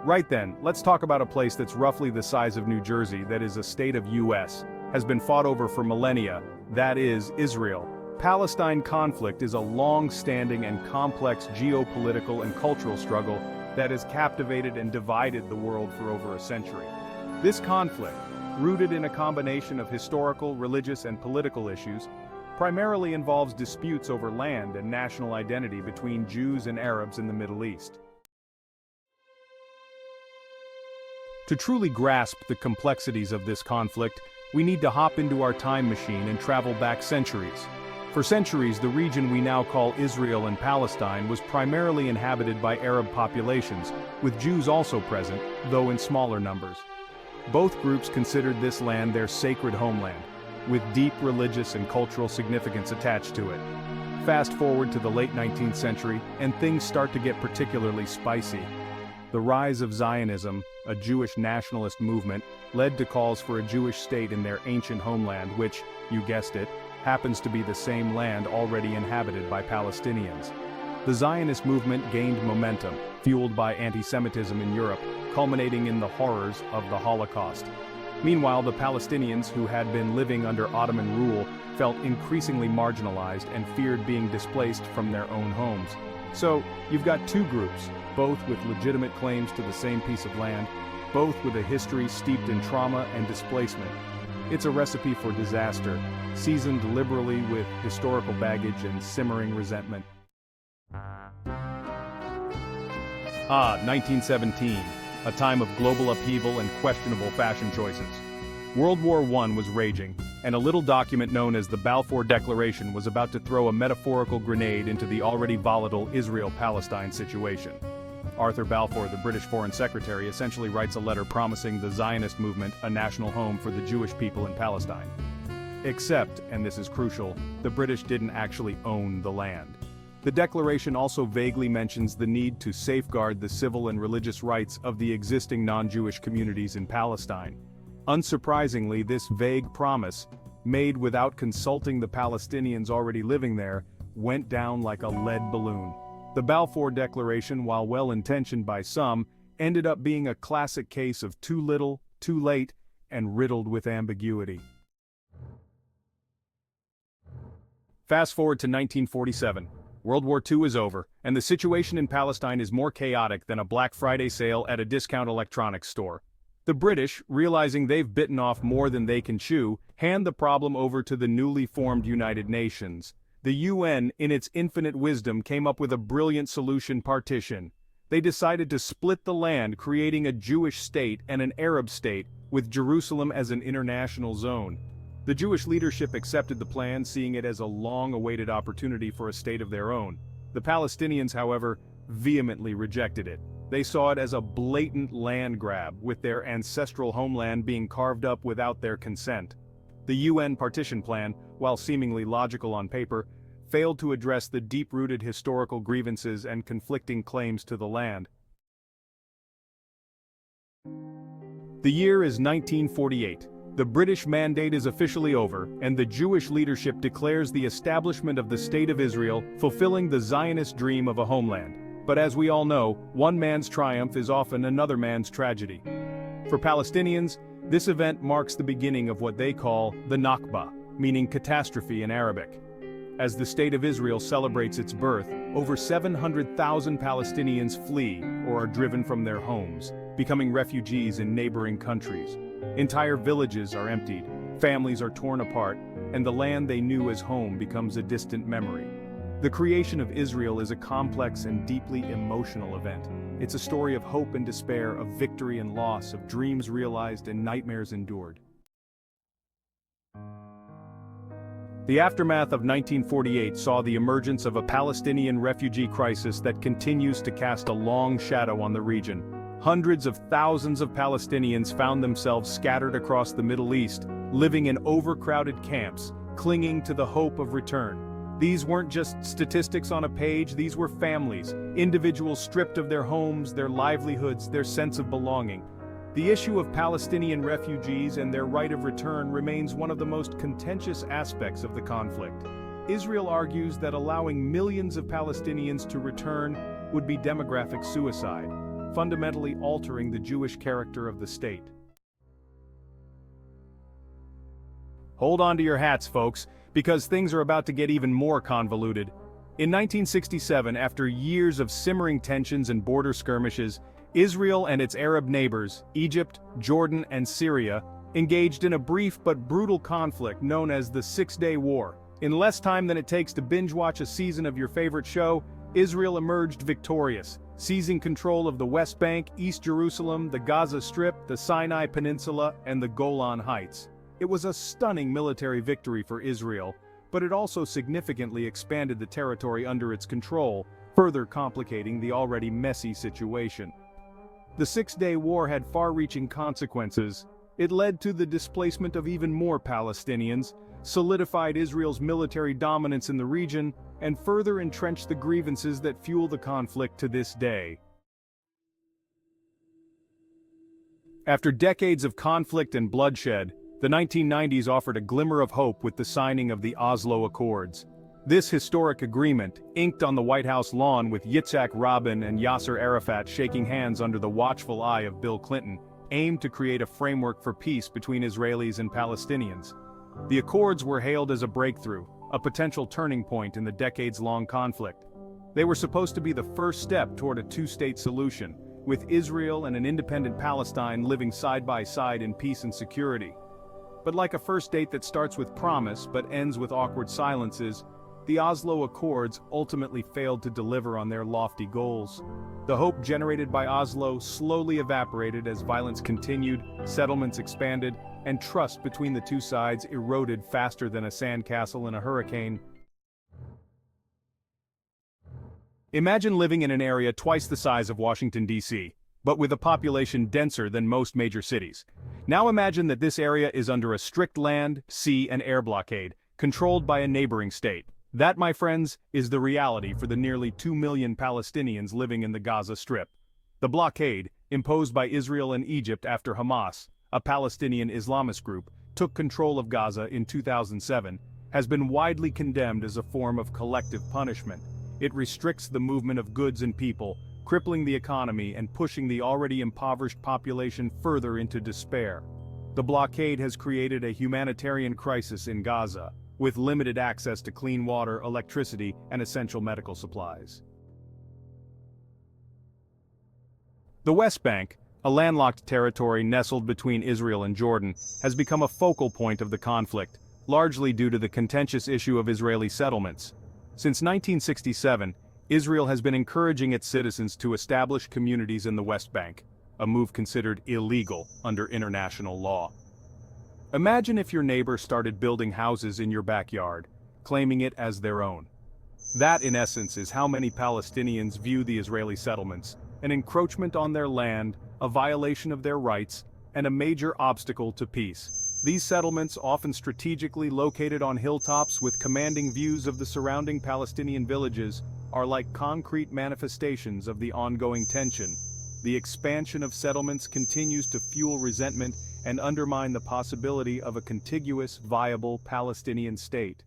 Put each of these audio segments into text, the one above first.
Right then, let's talk about a place that's roughly the size of New Jersey that is a state of US, has been fought over for millennia, that is, Israel. Palestine conflict is a long-standing and complex geopolitical and cultural struggle that has captivated and divided the world for over a century. This conflict, rooted in a combination of historical, religious, and political issues, primarily involves disputes over land and national identity between Jews and Arabs in the Middle East. To truly grasp the complexities of this conflict, we need to hop into our time machine and travel back centuries. For centuries, the region we now call Israel and Palestine was primarily inhabited by Arab populations, with Jews also present, though in smaller numbers. Both groups considered this land their sacred homeland, with deep religious and cultural significance attached to it. Fast forward to the late 19th century, and things start to get particularly spicy. The rise of Zionism, a Jewish nationalist movement, led to calls for a Jewish state in their ancient homeland which, you guessed it, happens to be the same land already inhabited by Palestinians. The Zionist movement gained momentum, fueled by anti-Semitism in Europe, culminating in the horrors of the Holocaust. Meanwhile, the Palestinians who had been living under Ottoman rule felt increasingly marginalized and feared being displaced from their own homes. So, you've got two groups, both with legitimate claims to the same piece of land, both with a history steeped in trauma and displacement. It's a recipe for disaster, seasoned liberally with historical baggage and simmering resentment. 1917, a time of global upheaval and questionable fashion choices. World War I was raging, and a little document known as the Balfour Declaration was about to throw a metaphorical grenade into the already volatile Israel-Palestine situation. Arthur Balfour, the British Foreign Secretary, essentially writes a letter promising the Zionist movement a national home for the Jewish people in Palestine. Except, and this is crucial, the British didn't actually own the land. The declaration also vaguely mentions the need to safeguard the civil and religious rights of the existing non-Jewish communities in Palestine. Unsurprisingly, this vague promise, made without consulting the Palestinians already living there, went down like a lead balloon. The Balfour Declaration, while well-intentioned by some, ended up being a classic case of too little, too late, and riddled with ambiguity. Fast forward to 1947. World War II is over, and the situation in Palestine is more chaotic than a Black Friday sale at a discount electronics store. The British, realizing they've bitten off more than they can chew, hand the problem over to the newly formed United Nations. The UN, in its infinite wisdom, came up with a brilliant solution: partition. They decided to split the land, creating a Jewish state and an Arab state, with Jerusalem as an international zone. The Jewish leadership accepted the plan, seeing it as a long-awaited opportunity for a state of their own. The Palestinians, however, vehemently rejected it. They saw it as a blatant land grab, with their ancestral homeland being carved up without their consent. The UN partition plan, while seemingly logical on paper, failed to address the deep-rooted historical grievances and conflicting claims to the land. The year is 1948. The British mandate is officially over, and the Jewish leadership declares the establishment of the State of Israel, fulfilling the Zionist dream of a homeland. But as we all know, one man's triumph is often another man's tragedy. For Palestinians, this event marks the beginning of what they call the Nakba, meaning catastrophe in Arabic. As the State of Israel celebrates its birth, over 700,000 Palestinians flee or are driven from their homes, becoming refugees in neighboring countries. Entire villages are emptied, families are torn apart, and the land they knew as home becomes a distant memory. The creation of Israel is a complex and deeply emotional event. It's a story of hope and despair, of victory and loss, of dreams realized and nightmares endured. The aftermath of 1948 saw the emergence of a Palestinian refugee crisis that continues to cast a long shadow on the region. Hundreds of thousands of Palestinians found themselves scattered across the Middle East, living in overcrowded camps, clinging to the hope of return. These weren't just statistics on a page, these were families, individuals stripped of their homes, their livelihoods, their sense of belonging. The issue of Palestinian refugees and their right of return remains one of the most contentious aspects of the conflict. Israel argues that allowing millions of Palestinians to return would be demographic suicide. fundamentally altering the Jewish character of the state. Hold on to your hats, folks, because things are about to get even more convoluted. In 1967, after years of simmering tensions and border skirmishes, Israel and its Arab neighbors, Egypt, Jordan, and Syria, engaged in a brief but brutal conflict known as the Six-Day War. In less time than it takes to binge-watch a season of your favorite show, Israel emerged victorious, seizing control of the West Bank, East Jerusalem, the Gaza Strip, the Sinai Peninsula, and the Golan Heights. It was a stunning military victory for Israel, but it also significantly expanded the territory under its control, further complicating the already messy situation. The Six-Day War had far-reaching consequences. It led to the displacement of even more Palestinians, solidified Israel's military dominance in the region, and further entrenched the grievances that fuel the conflict to this day. After decades of conflict and bloodshed, the 1990s offered a glimmer of hope with the signing of the Oslo Accords. This historic agreement, inked on the White House lawn with Yitzhak Rabin and Yasser Arafat shaking hands under the watchful eye of Bill Clinton, aimed to create a framework for peace between Israelis and Palestinians. The accords were hailed as a breakthrough, a potential turning point in the decades-long conflict. They were supposed to be the first step toward a two-state solution, with Israel and an independent Palestine living side by side in peace and security. But like a first date that starts with promise but ends with awkward silences, the Oslo Accords ultimately failed to deliver on their lofty goals. The hope generated by Oslo slowly evaporated as violence continued, settlements expanded, and trust between the two sides eroded faster than a sandcastle in a hurricane. Imagine living in an area twice the size of Washington, D.C., but with a population denser than most major cities. Now imagine that this area is under a strict land, sea, and air blockade, controlled by a neighboring state. That, my friends, is the reality for the nearly 2 million Palestinians living in the Gaza Strip. The blockade, imposed by Israel and Egypt after Hamas, a Palestinian Islamist group, took control of Gaza in 2007, has been widely condemned as a form of collective punishment. It restricts the movement of goods and people, crippling the economy and pushing the already impoverished population further into despair. The blockade has created a humanitarian crisis in Gaza, with limited access to clean water, electricity, and essential medical supplies. The West Bank, a landlocked territory nestled between Israel and Jordan, has become a focal point of the conflict, largely due to the contentious issue of Israeli settlements. Since 1967, Israel has been encouraging its citizens to establish communities in the West Bank, a move considered illegal under international law. Imagine if your neighbor started building houses in your backyard, claiming it as their own. That, in essence, is how many Palestinians view the Israeli settlements: an encroachment on their land, a violation of their rights, and a major obstacle to peace. These settlements, often strategically located on hilltops with commanding views of the surrounding Palestinian villages, are like concrete manifestations of the ongoing tension. The expansion of settlements continues to fuel resentment and undermine the possibility of a contiguous, viable Palestinian state.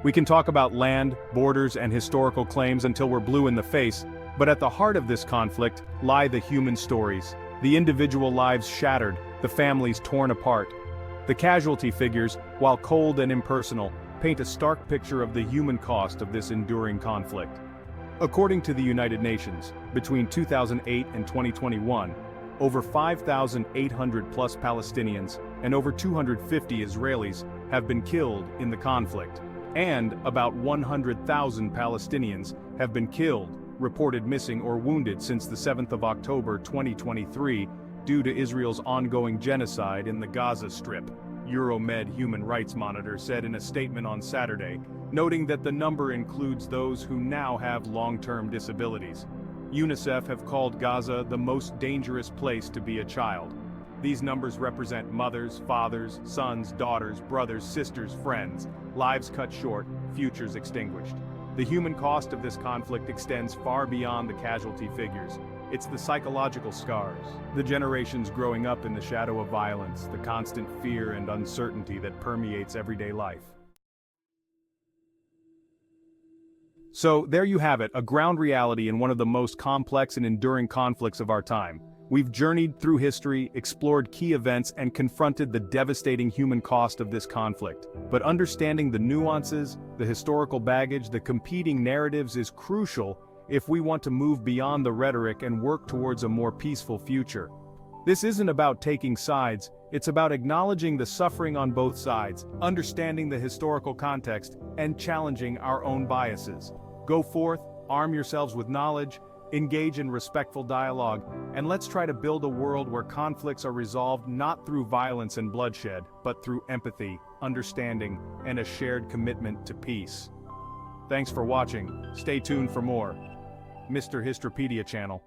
We can talk about land, borders, and historical claims until we're blue in the face, but at the heart of this conflict lie the human stories, the individual lives shattered, the families torn apart. The casualty figures, while cold and impersonal, paint a stark picture of the human cost of this enduring conflict. According to the United Nations, between 2008 and 2021, over 5,800 plus Palestinians and over 250 Israelis have been killed in the conflict, and about 100,000 Palestinians have been killed, reported missing or wounded since the 7th of October 2023 due to Israel's ongoing genocide in the Gaza Strip, Euromed Human Rights Monitor said in a statement on Saturday, noting that the number includes those who now have long-term disabilities. UNICEF have called Gaza the most dangerous place to be a child. These numbers represent mothers, fathers, sons, daughters, brothers, sisters, friends, lives cut short, futures extinguished. The human cost of this conflict extends far beyond the casualty figures. It's the psychological scars, the generations growing up in the shadow of violence, the constant fear and uncertainty that permeates everyday life. So, there you have it, a ground reality in one of the most complex and enduring conflicts of our time. We've journeyed through history, explored key events, and confronted the devastating human cost of this conflict. But understanding the nuances, the historical baggage, the competing narratives is crucial if we want to move beyond the rhetoric and work towards a more peaceful future. This isn't about taking sides, it's about acknowledging the suffering on both sides, understanding the historical context, and challenging our own biases. Go forth, arm yourselves with knowledge, engage in respectful dialogue, and let's try to build a world where conflicts are resolved not through violence and bloodshed, but through empathy, understanding, and a shared commitment to peace. Thanks for watching. Stay tuned for more. Mr. Histropedia channel.